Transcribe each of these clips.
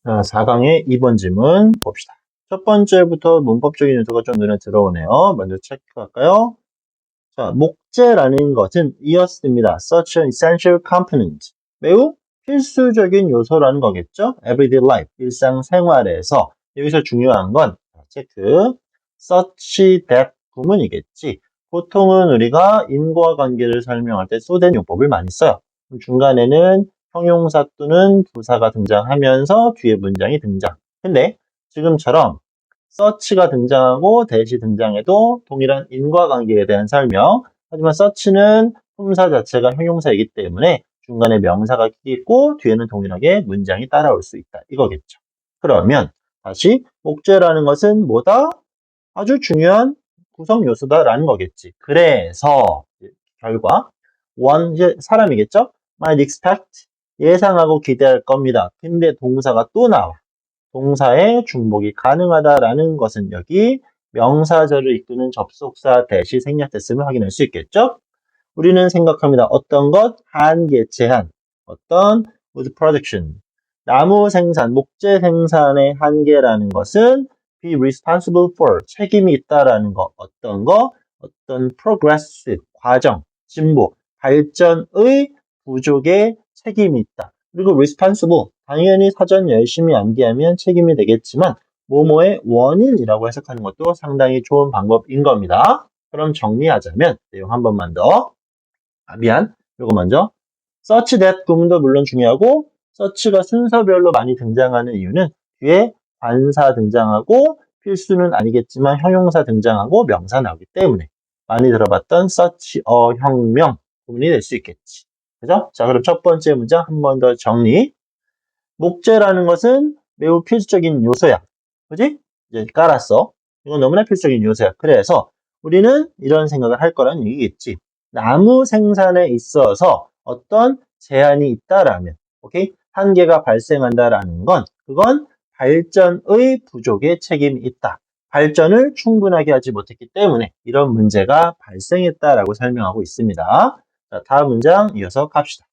자, 4강의 2번 질문 봅시다. 첫 번째부터 문법적인 요소가 좀 눈에 들어오네요. 먼저 체크할까요? 자, 목재라는 것은 이었습니다. Such an essential component. 매우 필수적인 요소라는 거겠죠? Everyday life, 일상생활에서. 여기서 중요한 건 체크. Such that 구문이겠지. 보통은 우리가 인과관계를 설명할 때 so that 용법을 많이 써요. 중간에는 형용사 또는 부사가 등장하면서 뒤에 문장이 등장. 근데 지금처럼 such가 등장하고 that이 등장해도 동일한 인과관계에 대한 설명. 하지만 such는 품사 자체가 형용사이기 때문에 중간에 명사가 끼고 뒤에는 동일하게 문장이 따라올 수 있다. 이거겠죠. 그러면 다시 목재라는 것은 뭐다? 아주 중요한 구성 요소다라는 거겠지. 그래서 결과 one 이제 사람이겠죠? might expect 예상하고 기대할 겁니다. 근데 동사가 또 나와. 동사의 중복이 가능하다라는 것은 여기 명사절을 이끄는 접속사 대시 생략됐음을 확인할 수 있겠죠? 우리는 생각합니다. 어떤 것? 한계, 제한. 어떤? wood production. 나무 생산, 목재 생산의 한계라는 것은 be responsible for, 책임이 있다라는 거. 어떤 거? 어떤 progress, 과정, 진보, 발전의 부족에 책임이 있다. 그리고 responsible, 당연히 사전 열심히 암기하면 책임이 되겠지만 뭐뭐의 원인이라고 해석하는 것도 상당히 좋은 방법인 겁니다. 그럼 정리하자면 내용 한 번만 더. 미안. 이거 먼저. search that 구문도 물론 중요하고 search가 순서별로 많이 등장하는 이유는 뒤에 관사 등장하고 필수는 아니겠지만 형용사 등장하고 명사 나오기 때문에 많이 들어봤던 search 혁명 구문이 될 수 있겠지. 그죠? 자, 그럼 첫 번째 문장 한 번 더 정리. 목재라는 것은 매우 필수적인 요소야. 그지? 이제 깔았어. 이건 너무나 필수적인 요소야. 그래서 우리는 이런 생각을 할 거라는 얘기겠지. 나무 생산에 있어서 어떤 제한이 있다라면, 오케이? 한계가 발생한다라는 건, 그건 발전의 부족에 책임이 있다. 발전을 충분하게 하지 못했기 때문에 이런 문제가 발생했다라고 설명하고 있습니다. 자, 다음 문장 이어서 갑시다.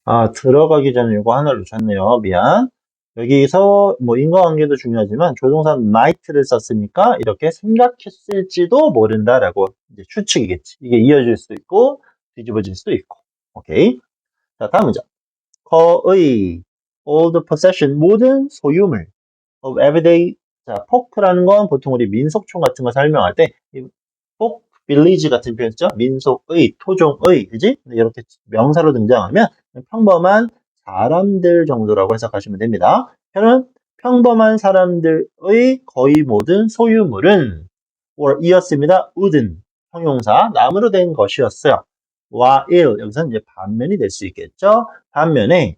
아, 들어가기 전에 이거 하나 놓쳤네요. 미안. 여기서 뭐 인과관계도 중요하지만 조동사 might를 썼으니까 이렇게 생각했을지도 모른다라고 이제 추측이겠지. 이게 이어질 수도 있고 뒤집어질 수도 있고. 오케이. 자, 다음 문장. 거의 all the possession 모든 소유물 of everyday. 자, 포크라는 건 보통 우리 민속촌 같은 거 설명할 때 포크 빌리지 같은 표현 있죠? 민속의, 토종의, 그지? 이렇게 명사로 등장하면 평범한 사람들 정도라고 해석하시면 됩니다. 평범한 사람들의 거의 모든 소유물은 or 이었습니다. wooden 형용사 나무로 된 것이었어요. while 여기서는 이제 반면이 될 수 있겠죠. 반면에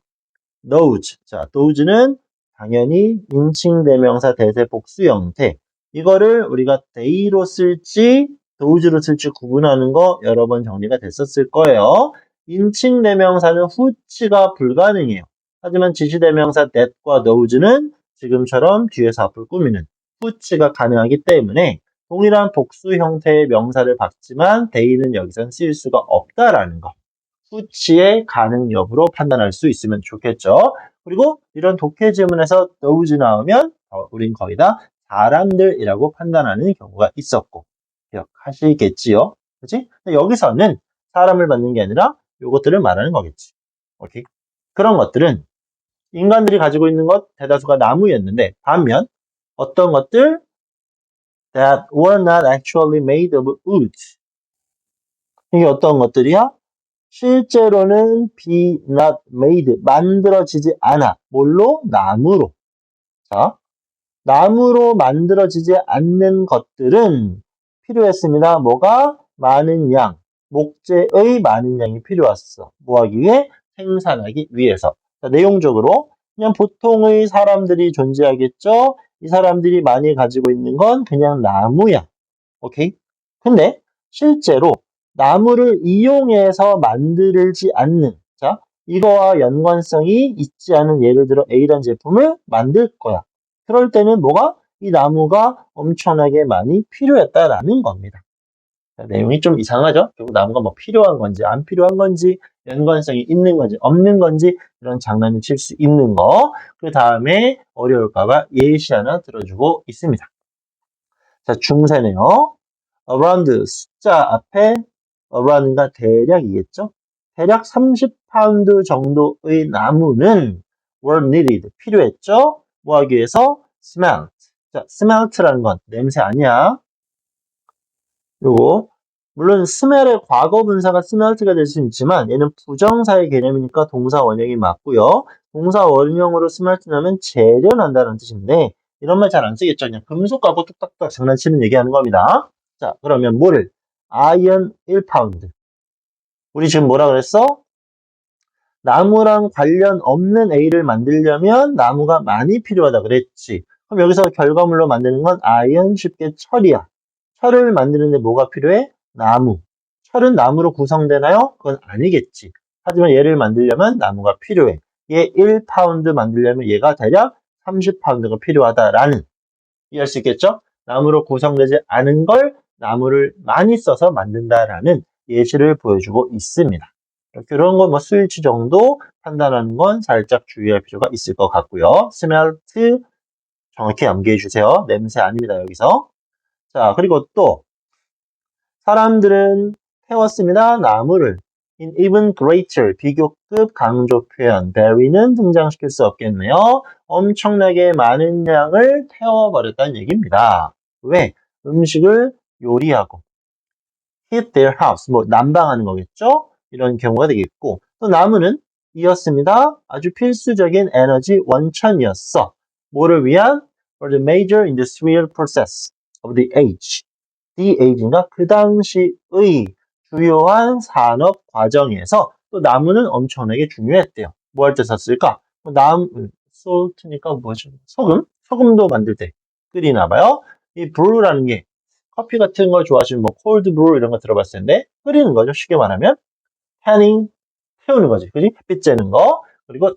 those 자 those는 당연히 인칭대명사 대세 복수 형태. 이거를 우리가 they로 쓸지 those로 쓸지 구분하는 거 여러 번 정리가 됐었을 거예요. 인칭대명사는 후치가 불가능해요. 하지만 지시대명사 that과 those는 지금처럼 뒤에서 앞을 꾸미는 후치가 가능하기 때문에 동일한 복수 형태의 명사를 받지만 they는 여기선 쓰일 수가 없다라는 거. 후치의 가능 여부로 판단할 수 있으면 좋겠죠. 그리고 이런 독해 지문에서 those 나오면 우린 거의 다 사람들이라고 판단하는 경우가 있었고 기억하시겠지요? 그치? 여기서는 사람을 받는 게 아니라 요것들을 말하는 거겠지. 오케이? 그런 것들은 인간들이 가지고 있는 것 대다수가 나무였는데 반면 어떤 것들 that were not actually made of wood. 이게 어떤 것들이야? 실제로는 be not made, 만들어지지 않아. 뭘로? 나무로. 자, 나무로 만들어지지 않는 것들은 필요했습니다. 뭐가? 많은 양, 목재의 많은 양이 필요했어. 뭐 하기 위해? 생산하기 위해서. 자, 내용적으로 그냥 보통의 사람들이 존재하겠죠? 이 사람들이 많이 가지고 있는 건 그냥 나무야. 오케이? 근데 실제로 나무를 이용해서 만들지 않는, 자, 이거와 연관성이 있지 않은 예를 들어 A라는 제품을 만들 거야. 그럴 때는 뭐가? 이 나무가 엄청나게 많이 필요했다라는 겁니다. 자, 내용이 좀 이상하죠? 결국 나무가 뭐 필요한 건지 안 필요한 건지 연관성이 있는 건지 없는 건지 이런 장난을 칠 수 있는 거. 그 다음에 어려울까봐 예시 하나 들어주고 있습니다. 자, 중세네요. around 숫자 앞에 around가 대략이겠죠? 대략 30파운드 정도의 나무는 were needed 필요했죠? 뭐 하기 위해서? smelt. 자, smelt라는 건 냄새 아니야. 요거 물론 smell의 과거 분사가 smelt가 될 수 있지만 얘는 부정사의 개념이니까 동사 원형이 맞고요. 동사 원형으로 smelt 나면 재련한다는 뜻인데 이런 말 잘 안 쓰겠죠. 그냥 금속 갖고 뚝딱뚝딱 장난치는 얘기하는 겁니다. 자, 그러면 뭐를? iron 1파운드. 우리 지금 뭐라 그랬어? 나무랑 관련 없는 A를 만들려면 나무가 많이 필요하다 그랬지. 그럼 여기서 결과물로 만드는 건 iron 쉽게 철이야. 철을 만드는데 뭐가 필요해? 나무. 철은 나무로 구성되나요? 그건 아니겠지. 하지만 얘를 만들려면 나무가 필요해. 얘 1파운드 만들려면 얘가 대략 30파운드가 필요하다라는 이해할 수 있겠죠? 나무로 구성되지 않은 걸 나무를 많이 써서 만든다라는 예시를 보여주고 있습니다. 이런 거 뭐 스위치 정도 판단하는 건 살짝 주의할 필요가 있을 것 같고요. 스멜트 정확히 암기해 주세요. 냄새 아닙니다, 여기서. 자, 그리고 또 사람들은 태웠습니다. 나무를. in even greater 비교급 강조 표현 very는 등장시킬 수 없겠네요. 엄청나게 많은 양을 태워버렸다는 얘기입니다. 왜? 음식을 요리하고 heat their house 뭐 난방하는 거겠죠? 이런 경우가 되겠고 또 나무는 이었습니다. 아주 필수적인 에너지 원천이었어. 뭐를 위한? For the major industrial process of the age. the age인가? 그 당시의 주요한 산업 과정에서 또 나무는 엄청나게 중요했대요. 뭐 할 때 썼을까? salt니까 뭐죠? 소금? 소금도 만들 때 끓이나 봐요. 이 brew라는 게 커피 같은 거 좋아하시면 뭐 cold brew 이런 거 들어봤을 텐데 끓이는 거죠. 쉽게 말하면 canning 태우는 거지. 그지? 햇빛 쬐는 거. 그리고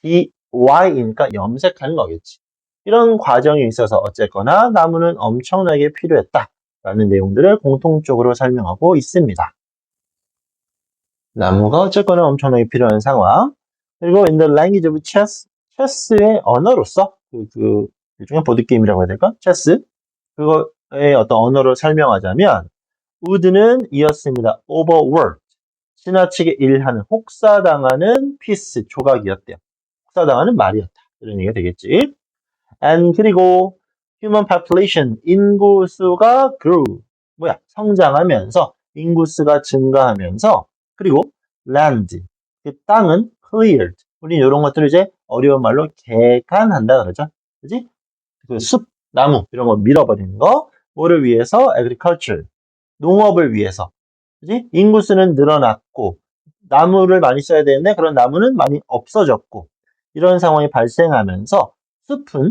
DY이니까 염색하는 거겠지. 이런 과정에 있어서 어쨌거나 나무는 엄청나게 필요했다라는 내용들을 공통적으로 설명하고 있습니다. 나무가 어쨌거나 엄청나게 필요한 상황. 그리고 in the language of chess, 체스의 언어로서 일종의 보드게임이라고 해야 될까? 체스. 그거의 어떤 언어로 설명하자면 would는 이었습니다. overworked. 지나치게 일하는, 혹사당하는 피스, 조각이었대요. 혹사당하는 말이었다. 이런 얘기가 되겠지. and 그리고 human population, 인구수가 grew. 성장하면서 인구수가 증가하면서 그리고 land, 그 땅은 cleared. 우리 이런 것들을 이제 어려운 말로 개간한다 그러죠. 그지? 그 숲, 나무 이런 거 밀어버리는 거. 뭐를 위해서? agriculture. 농업을 위해서. 그지? 인구수는 늘어났고 나무를 많이 써야 되는데 그런 나무는 많이 없어졌고 이런 상황이 발생하면서 숲은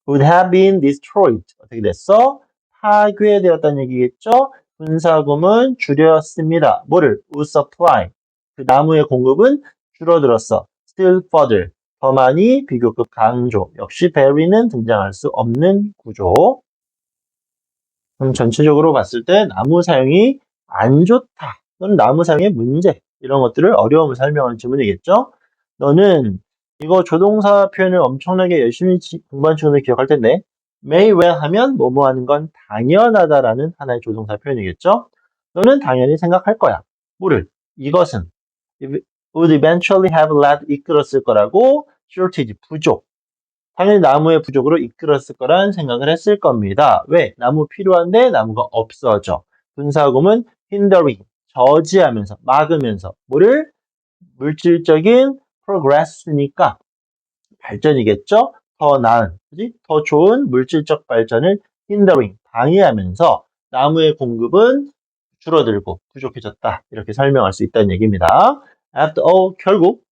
would have been destroyed. 어떻게 됐어? 파괴되었다는 얘기겠죠? 분사금은 줄였습니다. 뭐를? would supply. 그 나무의 공급은 줄어들었어. still further. 더 많이 비교급 강조. 역시 very는 등장할 수 없는 구조. 그럼 전체적으로 봤을 때 나무 사용이 안 좋다. 또는 나무 사용의 문제. 이런 것들을 어려움을 설명하는 질문이겠죠? 너는 이거 조동사 표현을 엄청나게 열심히 공부한 친구들 기억할 텐데 may well 하면 뭐뭐 하는 건 당연하다라는 하나의 조동사 표현이겠죠? 너는 당연히 생각할 거야. 뭐를? 이것은 would eventually have led 이끌었을 거라고 shortage 부족. 당연히 나무의 부족으로 이끌었을 거란 생각을 했을 겁니다. 왜? 나무 필요한데 나무가 없어져. 분사구문 hindering, 저지하면서, 막으면서. 뭐를? 물질적인 progress니까 발전이겠죠? 더 나은, 그지? 더 좋은 물질적 발전을 hindering, 방해하면서 나무의 공급은 줄어들고 부족해졌다. 이렇게 설명할 수 있다는 얘기입니다. After all, 결국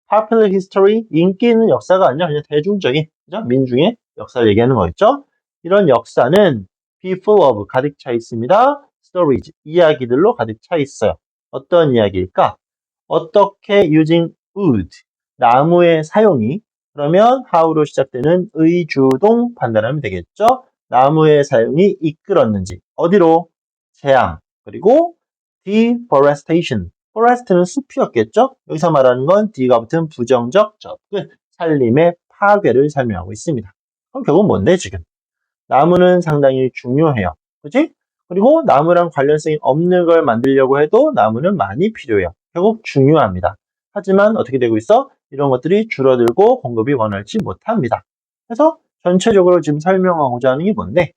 popular history, 인기 있는 역사가 아니라 그냥 대중적인, 그죠? 민중의 역사를 얘기하는 거겠죠? 이런 역사는 be full of, 가득 차 있습니다. stories, 이야기들로 가득 차 있어요. 어떤 이야기일까? 어떻게 using wood, 나무의 사용이, 그러면 how로 시작되는 의주동 판단하면 되겠죠? 나무의 사용이 이끌었는지, 어디로? 재앙, 그리고 deforestation, forest는 숲이었겠죠? 여기서 말하는 건 D가 붙은 부정적 접근, 산림의 파괴를 설명하고 있습니다. 그럼 결국 뭔데 지금? 나무는 상당히 중요해요. 그치? 그리고 나무랑 관련성이 없는 걸 만들려고 해도 나무는 많이 필요해요. 결국 중요합니다. 하지만 어떻게 되고 있어? 이런 것들이 줄어들고 공급이 원활치 못합니다. 그래서 전체적으로 지금 설명하고자 하는 게 뭔데?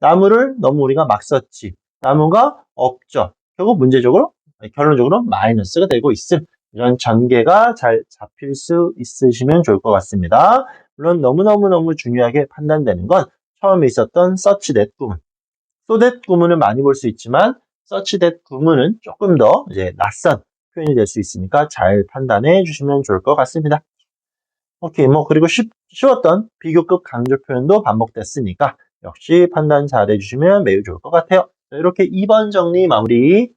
나무를 너무 우리가 막 썼지. 나무가 없죠. 결국 문제적으로, 결론적으로 마이너스가 되고 있음. 이런 전개가 잘 잡힐 수 있으시면 좋을 것 같습니다. 물론 너무너무너무 중요하게 판단되는 건 처음에 있었던 such that 구문. so that 구문을 많이 볼 수 있지만 such that 구문은 조금 더 이제 낯선 표현이 될 수 있으니까 잘 판단해 주시면 좋을 것 같습니다. 오케이, 그리고 쉬웠던 비교급 강조 표현도 반복됐으니까 역시 판단 잘 해주시면 매우 좋을 것 같아요. 자, 이렇게 2번 정리 마무리.